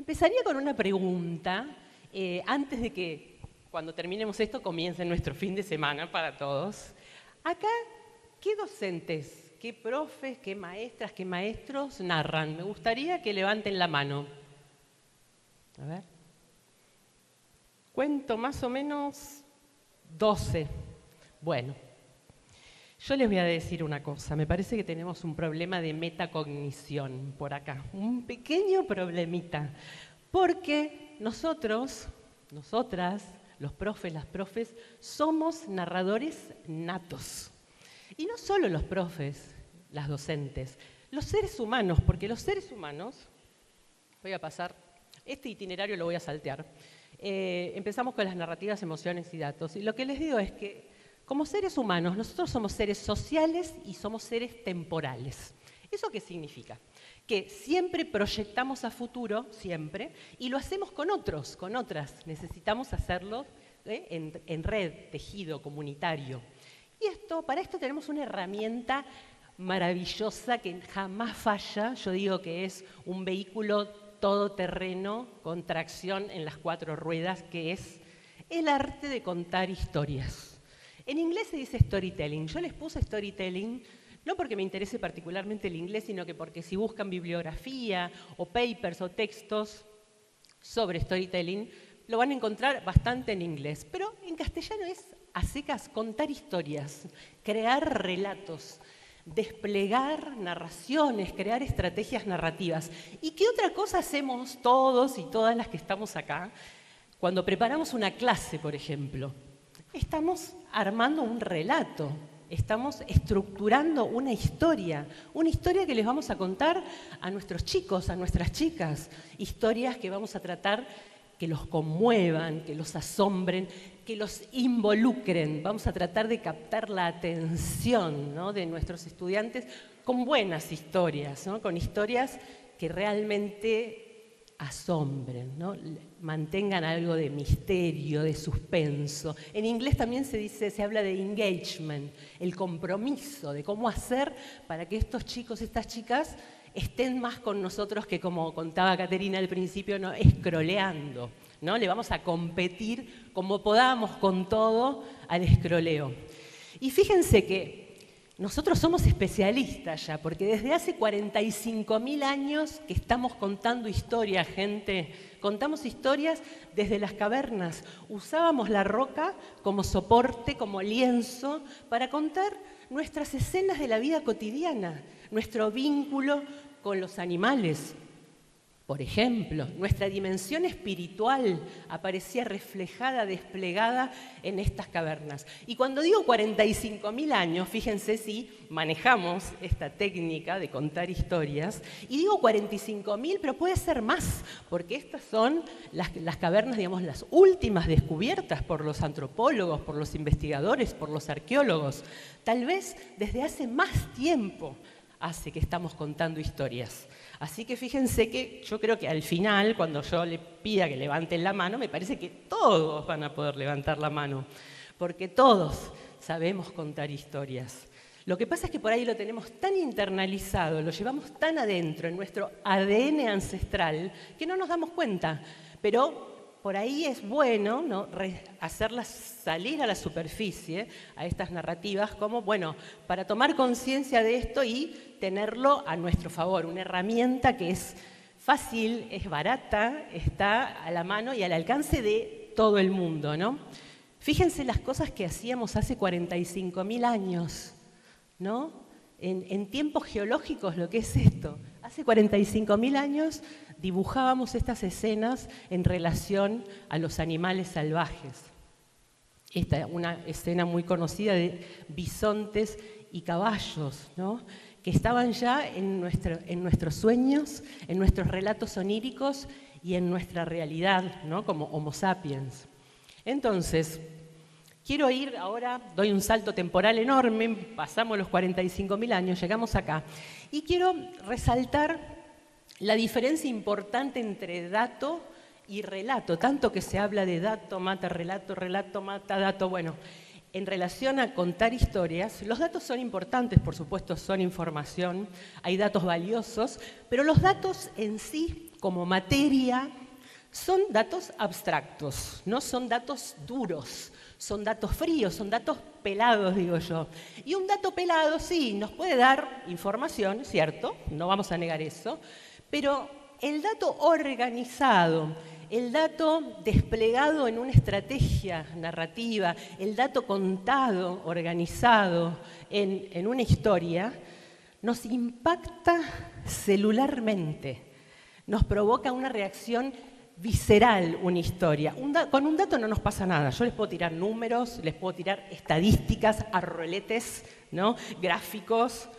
Empezaría con una pregunta, antes de que cuando terminemos esto comience nuestro fin de semana para todos. Acá, ¿qué docentes, qué profes, qué maestras, qué maestros narran? Me gustaría que levanten la mano. A ver. Cuento más o menos 12. Bueno, yo les voy a decir una cosa. Me parece que tenemos un problema de metacognición por acá. Un pequeño problemita. Porque nosotros, nosotras, los profes, las profes, somos narradores natos. Y no solo los profes, las docentes, los seres humanos, porque los seres humanos, voy a pasar, este itinerario lo voy a saltear. Empezamos con las narrativas, emociones y datos. Y lo que les digo es que, como seres humanos, nosotros somos seres sociales y somos seres temporales. ¿Eso qué significa? Que siempre proyectamos a futuro, siempre, y lo hacemos con otros, con otras. Necesitamos hacerlo en red, tejido, comunitario. Y para esto tenemos una herramienta maravillosa que jamás falla. Yo digo que es un vehículo todoterreno con tracción en las 4 ruedas, que es el arte de contar historias. En inglés se dice storytelling. Yo les puse storytelling no porque me interese particularmente el inglés, sino que porque si buscan bibliografía o papers o textos sobre storytelling, lo van a encontrar bastante en inglés. Pero en castellano es a secas contar historias, crear relatos, desplegar narraciones, crear estrategias narrativas. ¿Y qué otra cosa hacemos todos y todas las que estamos acá cuando preparamos una clase, por ejemplo? Estamos armando un relato, estamos estructurando una historia que les vamos a contar a nuestros chicos, a nuestras chicas, historias que vamos a tratar que los conmuevan, que los asombren, que los involucren. Vamos a tratar de captar la atención, ¿no?, de nuestros estudiantes con buenas historias, ¿no?, con historias que realmente asombren, ¿no?, mantengan algo de misterio, de suspenso. En inglés también se habla de engagement, el compromiso, de cómo hacer para que estos chicos, estas chicas, estén más con nosotros que, como contaba Caterina al principio, no escroleando, ¿no? Le vamos a competir como podamos con todo al escroleo. Y fíjense que nosotros somos especialistas ya, porque desde hace 45.000 años que estamos contando historias, gente. Contamos historias desde las cavernas. Usábamos la roca como soporte, como lienzo, para contar nuestras escenas de la vida cotidiana, nuestro vínculo con los animales. Por ejemplo, nuestra dimensión espiritual aparecía reflejada, desplegada en estas cavernas. Y cuando digo 45.000 años, fíjense si manejamos esta técnica de contar historias, y digo 45.000, pero puede ser más, porque estas son las cavernas, digamos, las últimas descubiertas por los antropólogos, por los investigadores, por los arqueólogos. Tal vez desde hace más tiempo hace que estamos contando historias. Así que fíjense que yo creo que al final, cuando yo le pida que levanten la mano, me parece que todos van a poder levantar la mano, porque todos sabemos contar historias. Lo que pasa es que por ahí lo tenemos tan internalizado, lo llevamos tan adentro en nuestro ADN ancestral, que no nos damos cuenta. Pero por ahí es bueno, ¿no?, hacerlas salir a la superficie, a estas narrativas, como, bueno, para tomar conciencia de esto y tenerlo a nuestro favor. Una herramienta que es fácil, es barata, está a la mano y al alcance de todo el mundo, ¿no? Fíjense las cosas que hacíamos hace 45.000 años, ¿no? En tiempos geológicos, lo que es esto. Hace 45.000 años dibujábamos estas escenas en relación a los animales salvajes. Esta es una escena muy conocida de bisontes y caballos, ¿no?, que estaban ya en nuestros sueños, en nuestros relatos oníricos y en nuestra realidad, ¿no?, como Homo sapiens. Entonces, quiero ir ahora, doy un salto temporal enorme, pasamos los 45.000 años, llegamos acá, y quiero resaltar la diferencia importante entre dato y relato, tanto que se habla de dato mata relato, relato mata dato. Bueno, en relación a contar historias, los datos son importantes, por supuesto, son información, hay datos valiosos, pero los datos en sí como materia, son datos abstractos, no son datos duros, son datos fríos, son datos pelados, digo yo. Y un dato pelado, sí, nos puede dar información, ¿cierto? No vamos a negar eso, pero el dato organizado, el dato desplegado en una estrategia narrativa, el dato contado, organizado en una historia, nos impacta celularmente, nos provoca una reacción visceral una historia. Con un dato no nos pasa nada. Yo les puedo tirar números, les puedo tirar estadísticas, arroletes, ¿no? Gráficos,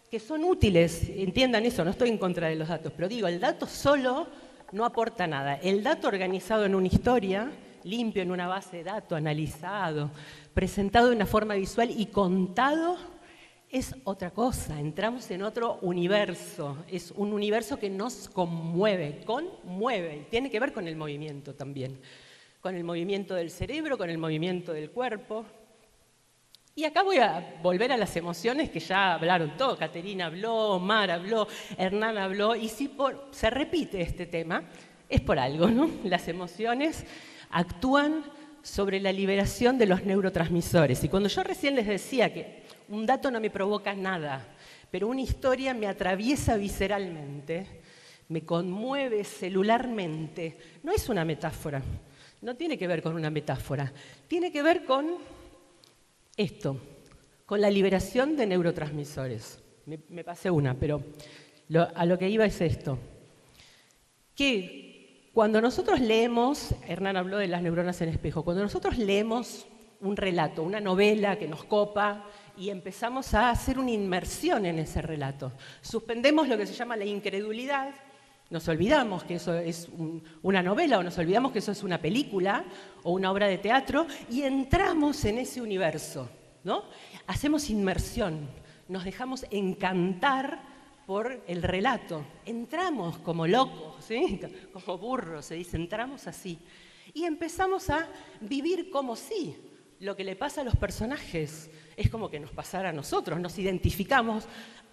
que son útiles, entiendan eso, no estoy en contra de los datos, pero digo, el dato solo no aporta nada. El dato organizado en una historia, limpio en una base de datos, analizado, presentado de una forma visual y contado, es otra cosa, entramos en otro universo, es un universo que nos conmueve, y tiene que ver con el movimiento también, con el movimiento del cerebro, con el movimiento del cuerpo. Y acá voy a volver a las emociones que ya hablaron todos, Caterina habló, Mar habló, Hernán habló, y si se repite este tema, es por algo, ¿no? Las emociones actúan sobre la liberación de los neurotransmisores, y cuando yo recién les decía que un dato no me provoca nada, pero una historia me atraviesa visceralmente, me conmueve celularmente. No es una metáfora, no tiene que ver con una metáfora, tiene que ver con esto, con la liberación de neurotransmisores. Me pasé una, pero a lo que iba es esto, que cuando nosotros leemos, Hernán habló de las neuronas en espejo, cuando nosotros leemos un relato, una novela que nos copa, y empezamos a hacer una inmersión en ese relato. Suspendemos lo que se llama la incredulidad, nos olvidamos que eso es una novela o nos olvidamos que eso es una película o una obra de teatro y entramos en ese universo, ¿no? Hacemos inmersión, nos dejamos encantar por el relato. Entramos como locos, ¿sí? Como burros, se dice, entramos así. Y empezamos a vivir como si lo que le pasa a los personajes es como que nos pasara a nosotros, nos identificamos,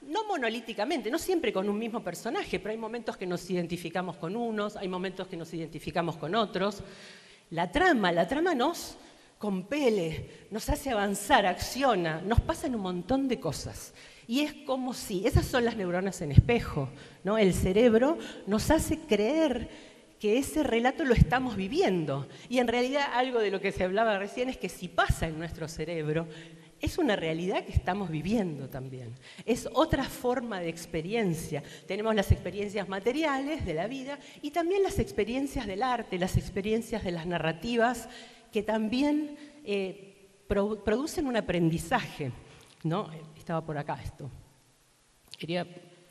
no monolíticamente, no siempre con un mismo personaje, pero hay momentos que nos identificamos con unos, hay momentos que nos identificamos con otros. La trama nos compele, nos hace avanzar, acciona, nos pasan un montón de cosas. Y es como si, esas son las neuronas en espejo, ¿no? El cerebro nos hace creer que ese relato lo estamos viviendo. Y en realidad algo de lo que se hablaba recién es que si pasa en nuestro cerebro, es una realidad que estamos viviendo también. Es otra forma de experiencia. Tenemos las experiencias materiales de la vida y también las experiencias del arte, las experiencias de las narrativas que también producen un aprendizaje, ¿no? Estaba por acá esto.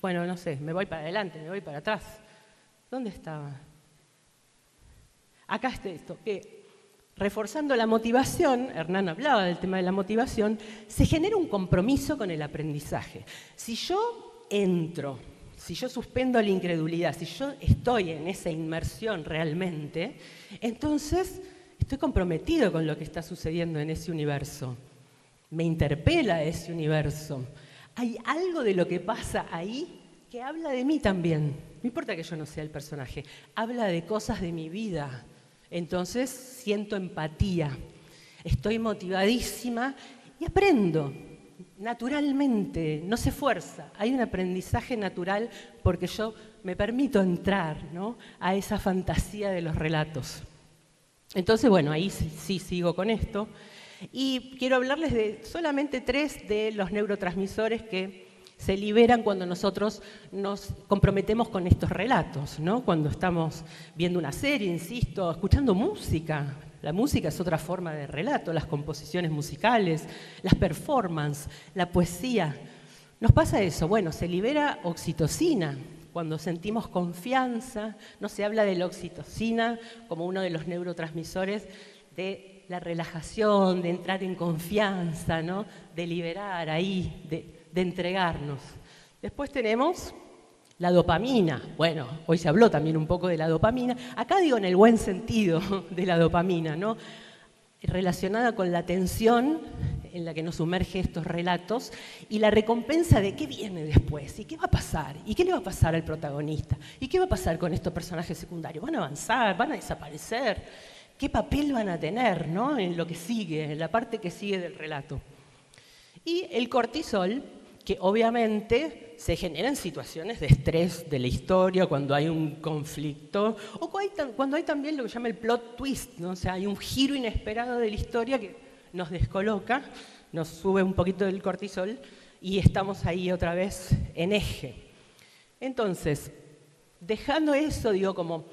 Bueno, no sé, me voy para adelante, me voy para atrás. ¿Dónde estaba? Acá está esto, que reforzando la motivación, Hernán hablaba del tema de la motivación, se genera un compromiso con el aprendizaje. Si yo entro, si yo suspendo la incredulidad, si yo estoy en esa inmersión realmente, entonces estoy comprometido con lo que está sucediendo en ese universo. Me interpela ese universo. Hay algo de lo que pasa ahí que habla de mí también. No importa que yo no sea el personaje, habla de cosas de mi vida. Entonces siento empatía, estoy motivadísima y aprendo naturalmente, no se fuerza. Hay un aprendizaje natural porque yo me permito entrar, ¿no?, a esa fantasía de los relatos. Entonces, bueno, ahí sí sigo con esto. Y quiero hablarles de solamente 3 de los neurotransmisores que se liberan cuando nosotros nos comprometemos con estos relatos, ¿no? Cuando estamos viendo una serie, insisto, escuchando música. La música es otra forma de relato, las composiciones musicales, las performances, la poesía. ¿Nos pasa eso? Bueno, se libera oxitocina. Cuando sentimos confianza, no se habla de la oxitocina como uno de los neurotransmisores de la relajación, de entrar en confianza, ¿no?, de liberar ahí, de entregarnos. Después tenemos la dopamina. Bueno, hoy se habló también un poco de la dopamina. Acá digo en el buen sentido de la dopamina, ¿no?, relacionada con la tensión en la que nos sumerge estos relatos y la recompensa de qué viene después y qué va a pasar y qué le va a pasar al protagonista y qué va a pasar con estos personajes secundarios. ¿Van a avanzar? ¿Van a desaparecer? ¿Qué papel van a tener, ¿no? En lo que sigue, en la parte que sigue del relato? Y el cortisol, que obviamente se genera en situaciones de estrés de la historia, cuando hay un conflicto, o cuando hay también lo que se llama el plot twist, ¿no? O sea, hay un giro inesperado de la historia que nos descoloca, nos sube un poquito el cortisol y estamos ahí otra vez en eje. Entonces, dejando eso, digo, como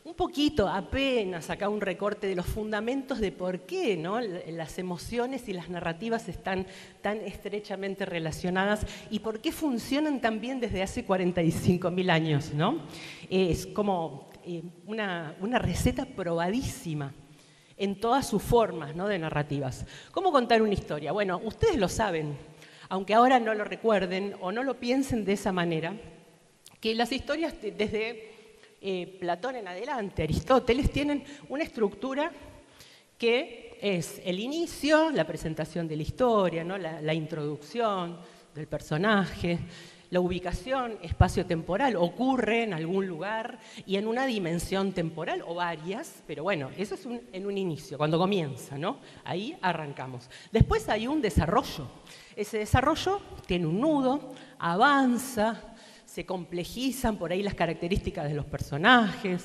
un poquito, apenas acá un recorte de los fundamentos de por qué, ¿no?, las emociones y las narrativas están tan estrechamente relacionadas y por qué funcionan tan bien desde hace 45.000 años, ¿no? Es como una receta probadísima en todas sus formas, ¿no?, de narrativas. ¿Cómo contar una historia? Bueno, ustedes lo saben, aunque ahora no lo recuerden o no lo piensen de esa manera, que las historias desde Platón en adelante, Aristóteles, tienen una estructura que es el inicio, la presentación de la historia, ¿no?, la introducción del personaje, la ubicación espacio-temporal, ocurre en algún lugar y en una dimensión temporal o varias, pero bueno, eso es en un inicio, cuando comienza, ¿no? Ahí arrancamos. Después hay un desarrollo. Ese desarrollo tiene un nudo, avanza, se complejizan por ahí las características de los personajes,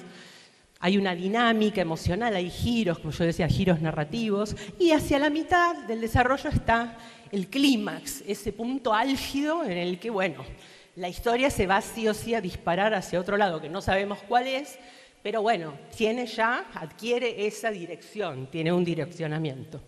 hay una dinámica emocional, hay giros, como yo decía, giros narrativos, y hacia la mitad del desarrollo está el clímax, ese punto álgido en el que, bueno, la historia se va sí o sí a disparar hacia otro lado, que no sabemos cuál es, pero bueno, adquiere esa dirección, tiene un direccionamiento.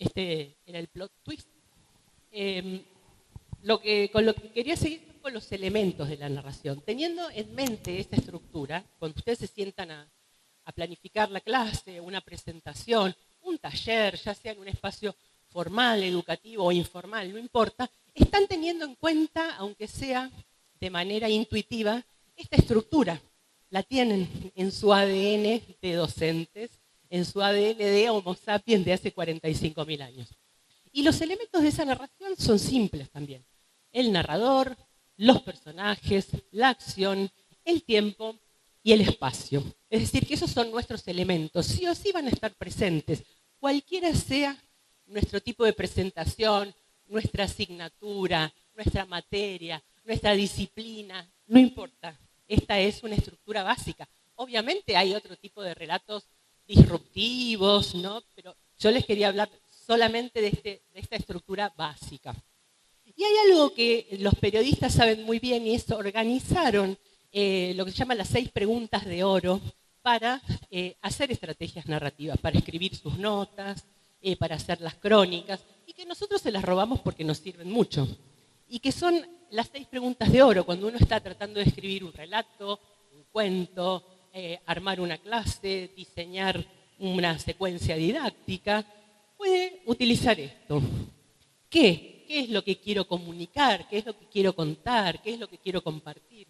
Este era el plot twist. Con lo que quería seguir con los elementos de la narración. Teniendo en mente esta estructura, cuando ustedes se sientan a planificar la clase, una presentación, un taller, ya sea en un espacio formal, educativo o informal, no importa, están teniendo en cuenta, aunque sea de manera intuitiva, esta estructura. La tienen en su ADN de docentes, en su ADN de Homo sapiens de hace 45.000 años. Y los elementos de esa narración son simples también. El narrador, los personajes, la acción, el tiempo y el espacio. Es decir, que esos son nuestros elementos. Sí o sí van a estar presentes, cualquiera sea nuestro tipo de presentación, nuestra asignatura, nuestra materia, nuestra disciplina, no importa. Esta es una estructura básica. Obviamente hay otro tipo de relatos disruptivos, ¿no? Pero yo les quería hablar solamente de esta estructura básica. Y hay algo que los periodistas saben muy bien y es organizaron lo que se llama las 6 preguntas de oro para hacer estrategias narrativas, para escribir sus notas, para hacer las crónicas, y que nosotros se las robamos porque nos sirven mucho. Y que son las 6 preguntas de oro cuando uno está tratando de escribir un relato, un cuento, armar una clase, diseñar una secuencia didáctica, puede utilizar esto. ¿Qué? ¿Qué es lo que quiero comunicar? ¿Qué es lo que quiero contar? ¿Qué es lo que quiero compartir?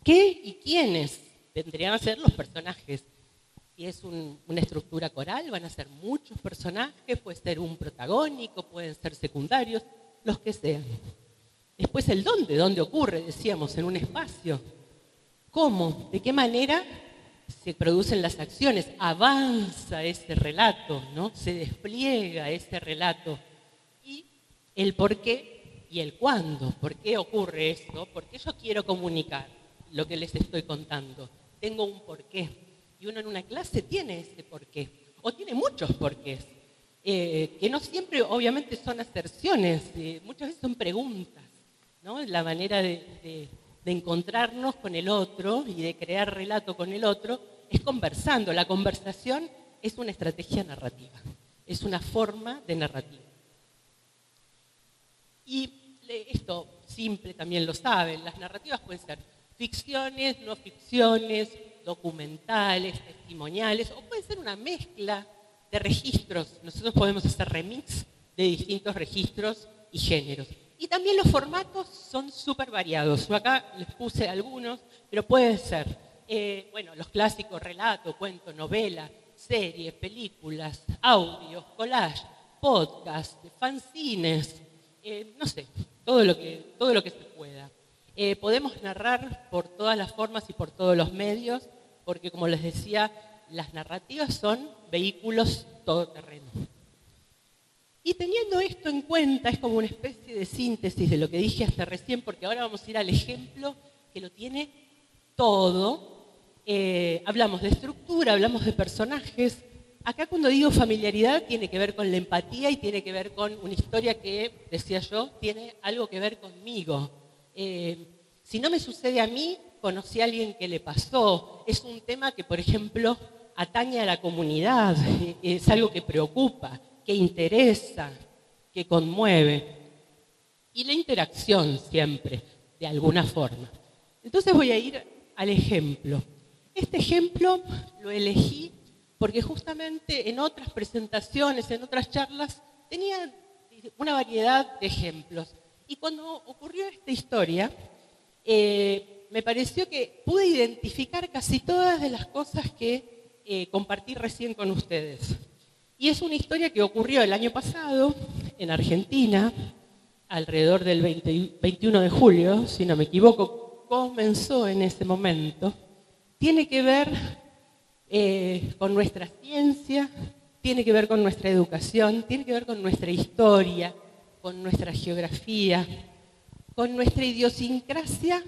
¿Qué y quiénes vendrían a ser los personajes? Si es una estructura coral, van a ser muchos personajes, puede ser un protagónico, pueden ser secundarios, los que sean. Después el dónde ocurre, decíamos, en un espacio. ¿Cómo? ¿De qué manera se producen las acciones? Avanza ese relato, ¿no? Se despliega ese relato. Y el por qué y el cuándo. ¿Por qué ocurre esto? ¿Por qué yo quiero comunicar lo que les estoy contando? Tengo un porqué. Y uno en una clase tiene ese porqué. O tiene muchos porqués. Que no siempre, obviamente, son aserciones. Muchas veces son preguntas, ¿no? La manera de encontrarnos con el otro y de crear relato con el otro es conversando. La conversación es una estrategia narrativa. Es una forma de narrativa. Y esto simple también lo saben, las narrativas pueden ser ficciones, no ficciones, documentales, testimoniales, o puede ser una mezcla de registros. Nosotros podemos hacer remix de distintos registros y géneros. Y también los formatos son súper variados. Yo acá les puse algunos, pero pueden ser, bueno, los clásicos: relato, cuento, novela, series, películas, audios, collage, podcast, fanzines, no sé, todo lo que se pueda. Podemos narrar por todas las formas y por todos los medios, porque como les decía, las narrativas son vehículos todoterreno. Y teniendo esto en cuenta, es como una especie de síntesis de lo que dije hasta recién, porque ahora vamos a ir al ejemplo que lo tiene todo. Hablamos de estructura, hablamos de personajes. Acá cuando digo familiaridad tiene que ver con la empatía y tiene que ver con una historia que, decía yo, tiene algo que ver conmigo. Si no me sucede a mí, conocí a alguien que le pasó. Es un tema que, por ejemplo, atañe a la comunidad, es algo que preocupa, que interesa, que conmueve. Y la interacción siempre, de alguna forma. Entonces voy a ir al ejemplo. Este ejemplo lo elegí porque justamente en otras presentaciones, en otras charlas, tenía una variedad de ejemplos. Y cuando ocurrió esta historia, me pareció que pude identificar casi todas de las cosas que compartí recién con ustedes. Y es una historia que ocurrió el año pasado en Argentina, alrededor del 21 de julio, si no me equivoco, comenzó en ese momento. Tiene que ver con nuestra ciencia, tiene que ver con nuestra educación, tiene que ver con nuestra historia, con nuestra geografía, con nuestra idiosincrasia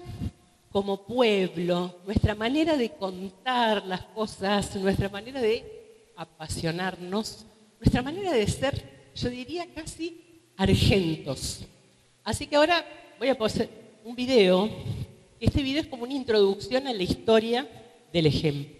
como pueblo, nuestra manera de contar las cosas, nuestra manera de apasionarnos, nuestra manera de ser, yo diría casi argentos. Así que ahora voy a poner un video. Este video es como una introducción a la historia del ejemplo.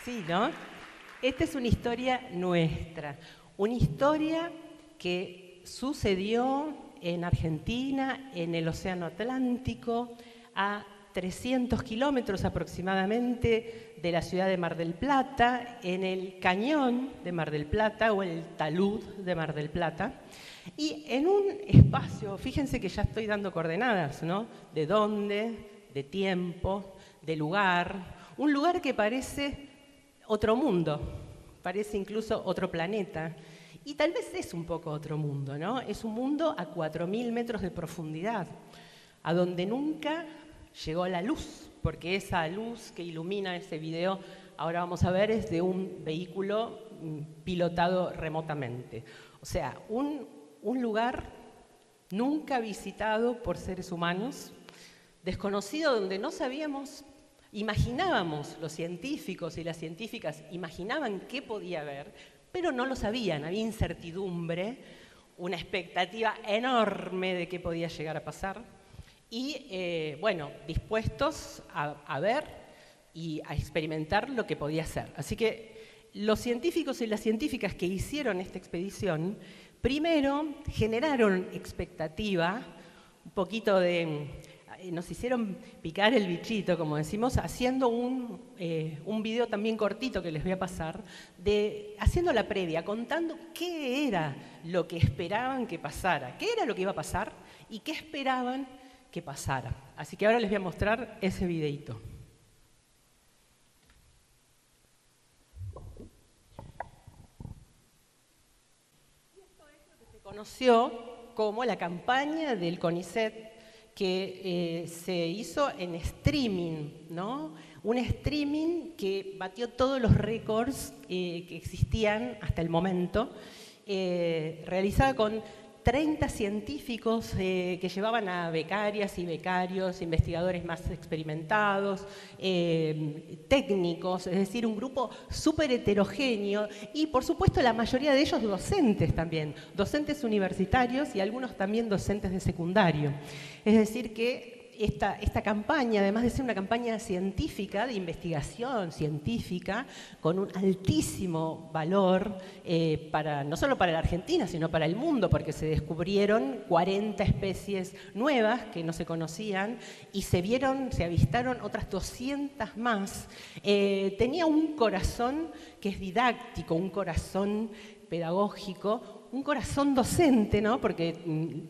Sí, ¿no? Esta es una historia nuestra, una historia que sucedió en Argentina, en el Océano Atlántico, a 300 kilómetros aproximadamente de la ciudad de Mar del Plata, en el cañón de Mar del Plata o el talud de Mar del Plata, y en un espacio, fíjense que ya estoy dando coordenadas, ¿no? De dónde, de tiempo, de lugar, un lugar que parece otro mundo, parece incluso otro planeta, y tal vez es un poco otro mundo, ¿no? Es un mundo a 4.000 metros de profundidad, a donde nunca llegó la luz, porque esa luz que ilumina ese video, ahora vamos a ver, es de un vehículo pilotado remotamente. O sea, un lugar nunca visitado por seres humanos, desconocido, donde no sabíamos, imaginábamos, los científicos y las científicas imaginaban qué podía haber, pero no lo sabían, había incertidumbre, una expectativa enorme de qué podía llegar a pasar y, bueno, dispuestos a ver y a experimentar lo que podía ser. Así que los científicos y las científicas que hicieron esta expedición, primero generaron expectativa, un poquito de... nos hicieron picar el bichito, como decimos, haciendo un video también cortito que les voy a pasar, haciendo la previa, contando qué era lo que esperaban que pasara, qué era lo que iba a pasar y qué esperaban que pasara. Así que ahora les voy a mostrar ese videito. Se conoció como la campaña del CONICET, que se hizo en streaming, ¿no? Un streaming que batió todos los récords que existían hasta el momento, realizada con 30 científicos que llevaban a becarias y becarios, investigadores más experimentados, técnicos, es decir, un grupo súper heterogéneo y, por supuesto, la mayoría de ellos docentes también, docentes universitarios y algunos también docentes de secundario. Es decir, que esta campaña, además de ser una campaña científica, de investigación científica, con un altísimo valor, no solo para la Argentina, sino para el mundo, porque se descubrieron 40 especies nuevas que no se conocían y se avistaron otras 200 más. Tenía un corazón que es didáctico, un corazón pedagógico, un corazón docente, ¿no? Porque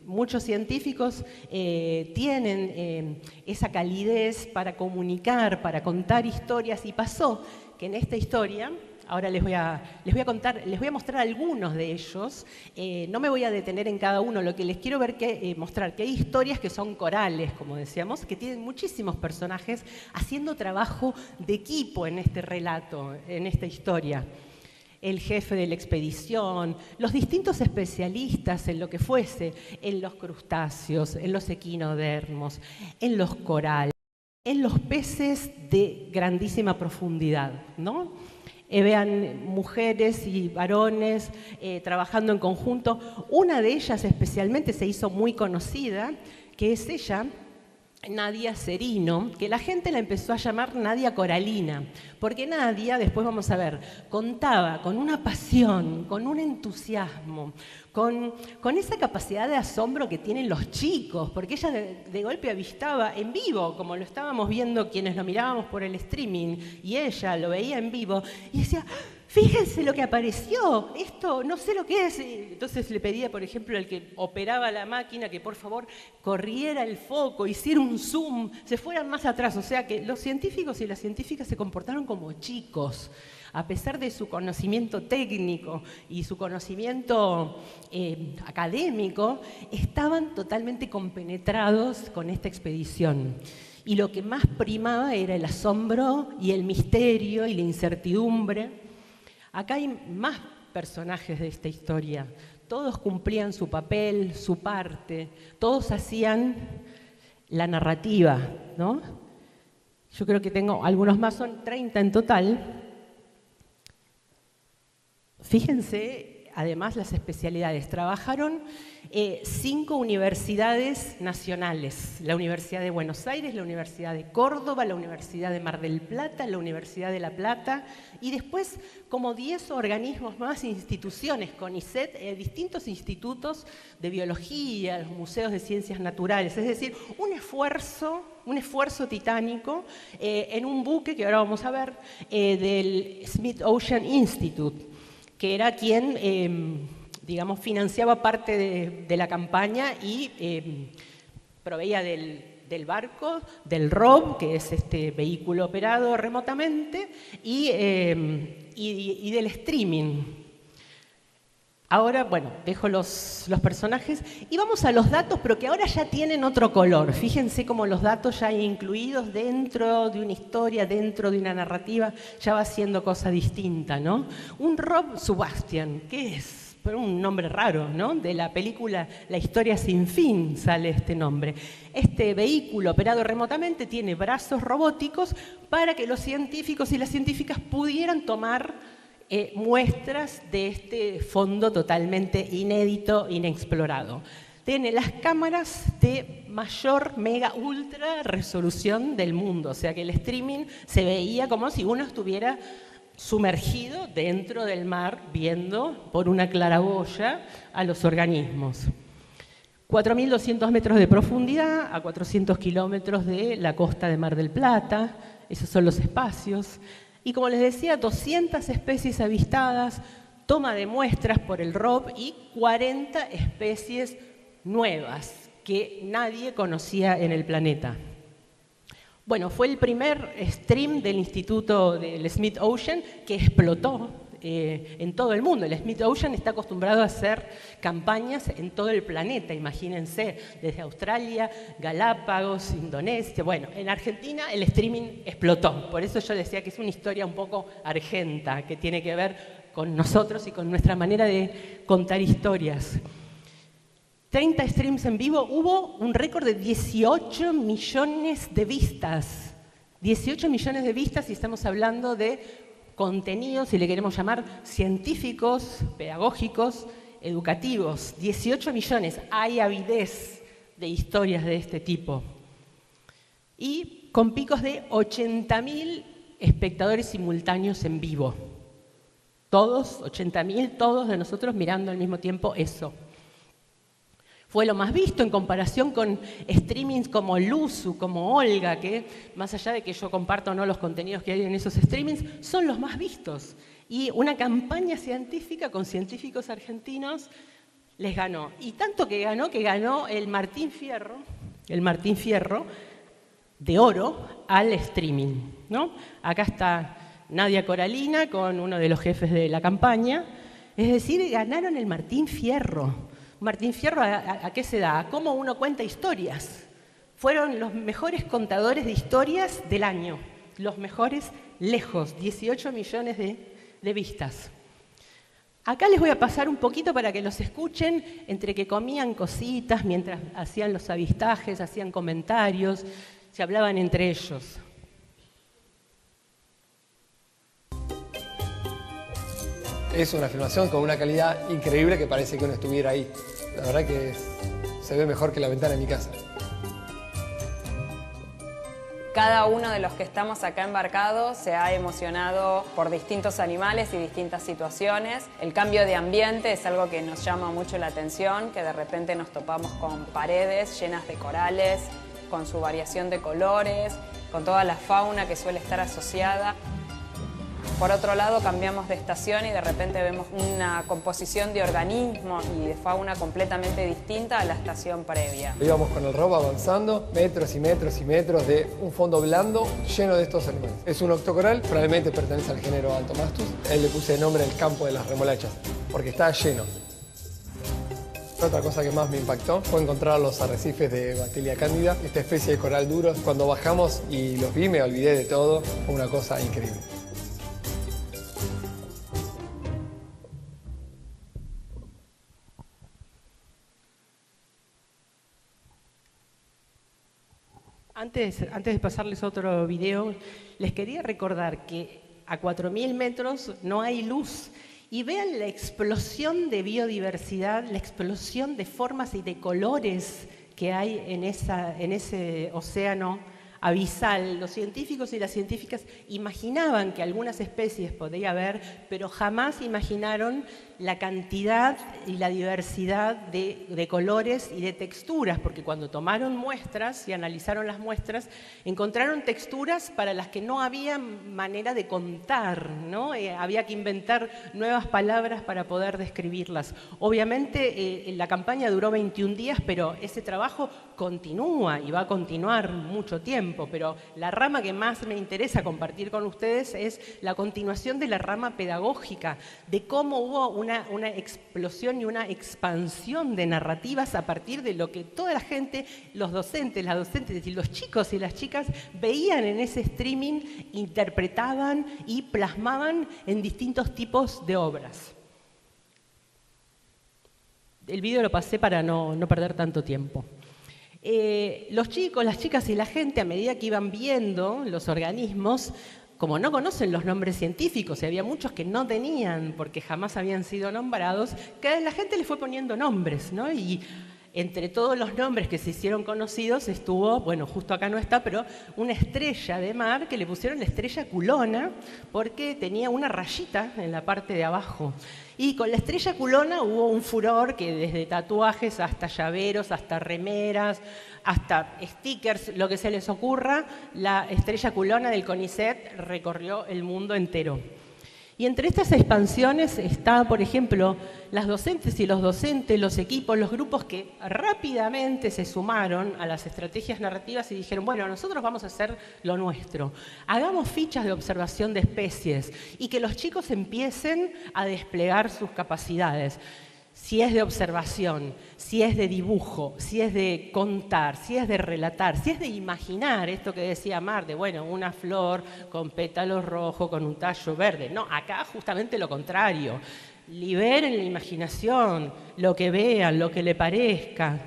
muchos científicos tienen esa calidez para comunicar, para contar historias, y pasó que en esta historia, ahora les voy a mostrar algunos de ellos, no me voy a detener en cada uno, lo que les quiero mostrar que hay historias que son corales, como decíamos, que tienen muchísimos personajes haciendo trabajo de equipo en este relato, en esta historia. El jefe de la expedición, los distintos especialistas en lo que fuese, en los crustáceos, en los equinodermos, en los corales, en los peces de grandísima profundidad, ¿no? Vean mujeres y varones trabajando en conjunto. Una de ellas especialmente se hizo muy conocida, que es ella, Nadia Cerino, que la gente la empezó a llamar Nadia Coralina, porque Nadia, después vamos a ver, contaba con una pasión, con un entusiasmo, con esa capacidad de asombro que tienen los chicos, porque ella de golpe avistaba en vivo, como lo estábamos viendo quienes lo mirábamos por el streaming, y ella lo veía en vivo, y decía: fíjense lo que apareció, esto no sé lo que es. Entonces le pedía, por ejemplo, al que operaba la máquina que por favor corriera el foco, hiciera un zoom, se fueran más atrás. O sea que los científicos y las científicas se comportaron como chicos, a pesar de su conocimiento técnico y su conocimiento académico, estaban totalmente compenetrados con esta expedición. Y lo que más primaba era el asombro y el misterio y la incertidumbre. Acá hay más personajes de esta historia. Todos cumplían su papel, su parte. Todos hacían la narrativa, ¿no? Yo creo que tengo algunos más, son 30 en total. Fíjense, además, las especialidades. Trabajaron 5 universidades nacionales: la Universidad de Buenos Aires, la Universidad de Córdoba, la Universidad de Mar del Plata, la Universidad de La Plata, y después como 10 organismos más, instituciones, CONICET, distintos institutos de biología, los museos de ciencias naturales. Es decir, un esfuerzo un esfuerzo titánico en un buque que ahora vamos a ver, del Smith Ocean Institute, que era quien, digamos, financiaba parte de la campaña y proveía del barco, del ROV, que es este vehículo operado remotamente, y del streaming. Ahora, bueno, dejo los personajes y vamos a los datos, pero que ahora ya tienen otro color. Fíjense cómo los datos ya incluidos dentro de una historia, dentro de una narrativa, ya va siendo cosa distinta, ¿no? Un Rob Sebastian, ¿qué es? Pero un nombre raro, ¿no? De la película La historia sin fin sale este nombre. Este vehículo operado remotamente tiene brazos robóticos para que los científicos y las científicas pudieran tomar muestras de este fondo totalmente inédito, inexplorado. Tiene las cámaras de mayor, mega, ultra resolución del mundo, o sea que el streaming se veía como si uno estuviera sumergido dentro del mar viendo por una claraboya a los organismos. 4.200 metros de profundidad a 400 kilómetros de la costa de Mar del Plata, esos son los espacios. Y como les decía, 200 especies avistadas, toma de muestras por el ROV y 40 especies nuevas que nadie conocía en el planeta. Bueno, fue el primer stream del Instituto del Smith Ocean que explotó en todo el mundo. El Smith Ocean está acostumbrado a hacer campañas en todo el planeta, imagínense, desde Australia, Galápagos, Indonesia. Bueno, en Argentina el streaming explotó, por eso yo decía que es una historia un poco argenta, que tiene que ver con nosotros y con nuestra manera de contar historias. 30 streams en vivo, hubo un récord de 18 millones de vistas. 18 millones de vistas y estamos hablando de contenidos, si le queremos llamar, científicos, pedagógicos, educativos. 18 millones, hay avidez de historias de este tipo. Y con picos de 80.000 espectadores simultáneos en vivo. Todos, 80.000, todos de nosotros mirando al mismo tiempo eso. Fue lo más visto en comparación con streamings como Luzu, como Olga, que más allá de que yo comparto o no los contenidos que hay en esos streamings, son los más vistos. Y una campaña científica con científicos argentinos les ganó. Y tanto que ganó el Martín Fierro de oro al streaming, ¿no? Acá está Nadia Coralina con uno de los jefes de la campaña. Es decir, ganaron el Martín Fierro. Martín Fierro, ¿a qué se da? ¿A cómo uno cuenta historias? Fueron los mejores contadores de historias del año. Los mejores lejos, 18 millones de vistas. Acá les voy a pasar un poquito para que los escuchen, entre que comían cositas, mientras hacían los avistajes, hacían comentarios, se hablaban entre ellos. Es una filmación con una calidad increíble que parece que uno estuviera ahí. La verdad que se ve mejor que la ventana de mi casa. Cada uno de los que estamos acá embarcados se ha emocionado por distintos animales y distintas situaciones. El cambio de ambiente es algo que nos llama mucho la atención, que de repente nos topamos con paredes llenas de corales, con su variación de colores, con toda la fauna que suele estar asociada. Por otro lado, cambiamos de estación y de repente vemos una composición de organismos y de fauna completamente distinta a la estación previa. Íbamos con el ROV avanzando, metros y metros y metros de un fondo blando lleno de estos animales. Es un octocoral, probablemente pertenece al género Altomastus. Él le puse el nombre el campo de las remolachas, porque está lleno. Otra cosa que más me impactó fue encontrar los arrecifes de Batelia cándida, esta especie de coral duro. Cuando bajamos y los vi, me olvidé de todo. Fue una cosa increíble. Antes de pasarles otro video, les quería recordar que a 4.000 metros no hay luz. Y vean la explosión de biodiversidad, la explosión de formas y de colores que hay en ese océano abisal. Los científicos y las científicas imaginaban que algunas especies podía haber, pero jamás imaginaron la cantidad y la diversidad de colores y de texturas, porque cuando tomaron muestras y analizaron las muestras, encontraron texturas para las que no había manera de contar, ¿no? Había que inventar nuevas palabras para poder describirlas. Obviamente la campaña duró 21 días, pero ese trabajo continúa y va a continuar mucho tiempo, pero la rama que más me interesa compartir con ustedes es la continuación de la rama pedagógica, de cómo hubo una explosión y una expansión de narrativas a partir de lo que toda la gente, los docentes, las docentes y los chicos y las chicas veían en ese streaming, interpretaban y plasmaban en distintos tipos de obras. El video lo pasé para no perder tanto tiempo. Los chicos, las chicas y la gente, a medida que iban viendo los organismos, como no conocen los nombres científicos, y había muchos que no tenían porque jamás habían sido nombrados, que la gente les fue poniendo nombres, ¿no? Y entre todos los nombres que se hicieron conocidos estuvo, bueno, justo acá no está, pero una estrella de mar que le pusieron la estrella culona porque tenía una rayita en la parte de abajo. Y con la estrella culona hubo un furor que desde tatuajes hasta llaveros, hasta remeras, hasta stickers, lo que se les ocurra, la estrella culona del CONICET recorrió el mundo entero. Y entre estas expansiones está, por ejemplo, las docentes y los docentes, los equipos, los grupos que rápidamente se sumaron a las estrategias narrativas y dijeron, bueno, nosotros vamos a hacer lo nuestro. Hagamos fichas de observación de especies y que los chicos empiecen a desplegar sus capacidades. Si es de observación, si es de dibujo, si es de contar, si es de relatar, si es de imaginar, esto que decía Mar, de bueno, una flor con pétalos rojos, con un tallo verde. No, acá justamente lo contrario. Liberen la imaginación, lo que vean, lo que le parezca.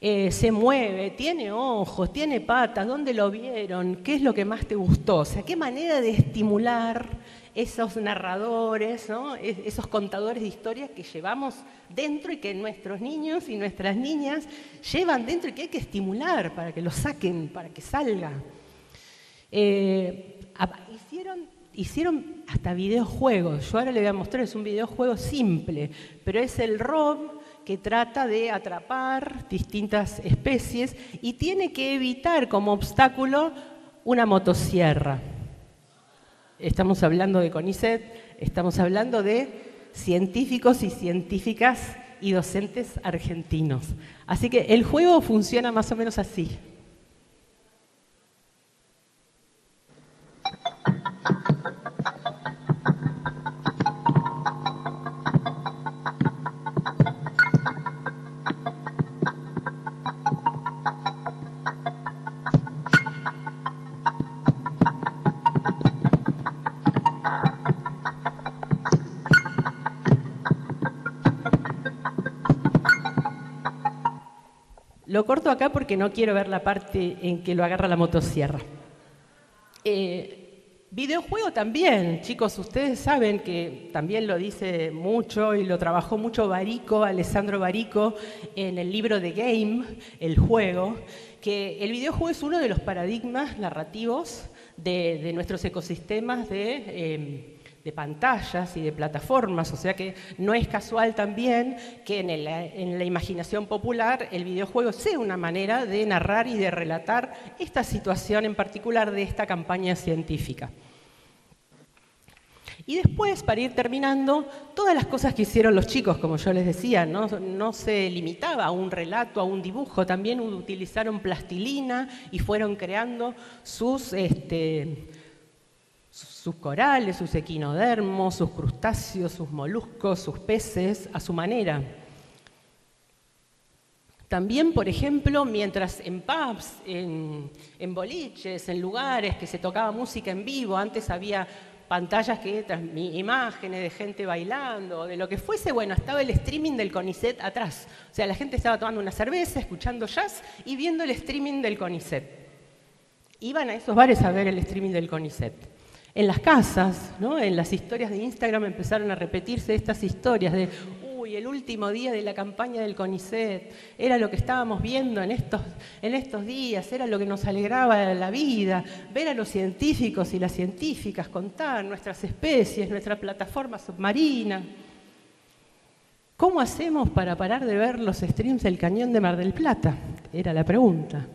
Se mueve, tiene ojos, tiene patas, ¿dónde lo vieron? ¿Qué es lo que más te gustó? O sea, qué manera de estimular esos narradores, ¿no? Esos contadores de historias que llevamos dentro y que nuestros niños y nuestras niñas llevan dentro y que hay que estimular para que lo saquen, para que salga. Hicieron hasta videojuegos. Yo ahora les voy a mostrar, es un videojuego simple, pero es el Rob que trata de atrapar distintas especies y tiene que evitar como obstáculo una motosierra. Estamos hablando de CONICET, estamos hablando de científicos y científicas y docentes argentinos. Así que el juego funciona más o menos así. Lo corto acá porque no quiero ver la parte en que lo agarra la motosierra. Videojuego también, chicos, ustedes saben que también lo dice mucho y lo trabajó mucho Barico, Alessandro Barico, en el libro The Game, El Juego, que el videojuego es uno de los paradigmas narrativos de nuestros ecosistemas de pantallas y de plataformas, o sea que no es casual también que en la imaginación popular el videojuego sea una manera de narrar y de relatar esta situación en particular de esta campaña científica. Y después, para ir terminando, todas las cosas que hicieron los chicos, como yo les decía, no se limitaba a un relato, a un dibujo, también utilizaron plastilina y fueron creando sus corales, sus equinodermos, sus crustáceos, sus moluscos, sus peces, a su manera. También, por ejemplo, mientras en pubs, en boliches, en lugares que se tocaba música en vivo, antes había pantallas que imágenes de gente bailando, de lo que fuese, bueno, estaba el streaming del CONICET atrás. O sea, la gente estaba tomando una cerveza, escuchando jazz y viendo el streaming del CONICET. Iban a esos bares a ver el streaming del CONICET. En las casas, ¿no? En las historias de Instagram empezaron a repetirse estas historias de uy, el último día de la campaña del CONICET, era lo que estábamos viendo en estos días, era lo que nos alegraba la vida, ver a los científicos y las científicas contar nuestras especies, nuestra plataforma submarina. ¿Cómo hacemos para parar de ver los streams del Cañón de Mar del Plata? Era la pregunta.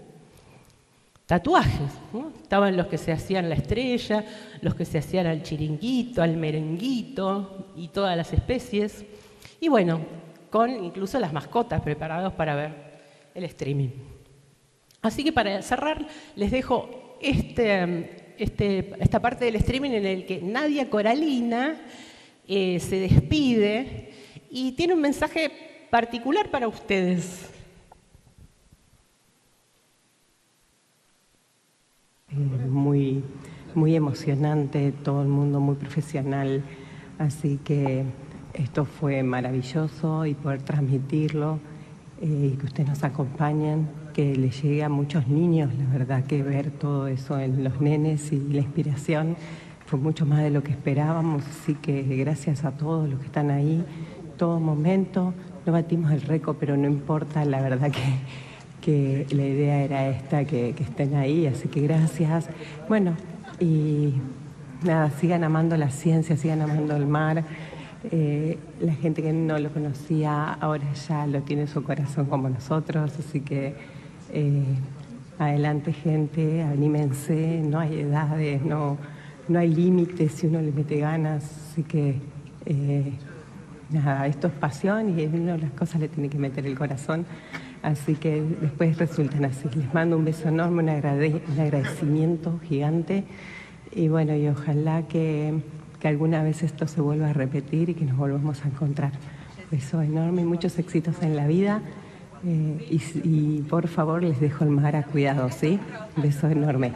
Tatuajes, ¿no? Estaban los que se hacían la estrella, los que se hacían al chiringuito, al merenguito y todas las especies. Y bueno, con incluso las mascotas preparados para ver el streaming. Así que para cerrar les dejo esta parte del streaming en el que Nadia Coralina se despide y tiene un mensaje particular para ustedes. Muy emocionante, todo el mundo muy profesional, así que esto fue maravilloso y poder transmitirlo y que ustedes nos acompañen, que les llegue a muchos niños, la verdad que ver todo eso en los nenes y la inspiración fue mucho más de lo que esperábamos, así que gracias a todos los que están ahí, todo momento, no batimos el récord, pero no importa, la verdad que la idea era esta, que estén ahí, así que gracias. Bueno, y nada, sigan amando la ciencia, sigan amando el mar. La gente que no lo conocía ahora ya lo tiene en su corazón como nosotros, así que adelante gente, anímense, no hay edades, no hay límites si uno le mete ganas, así que nada, esto es pasión y uno de las cosas le tiene que meter el corazón. Así que después resultan así. Les mando un beso enorme, un agradecimiento gigante. Y bueno, y ojalá que alguna vez esto se vuelva a repetir y que nos volvamos a encontrar. Un beso enorme y muchos éxitos en la vida. Y por favor, les dejo el mar a cuidado, ¿sí? Un beso enorme.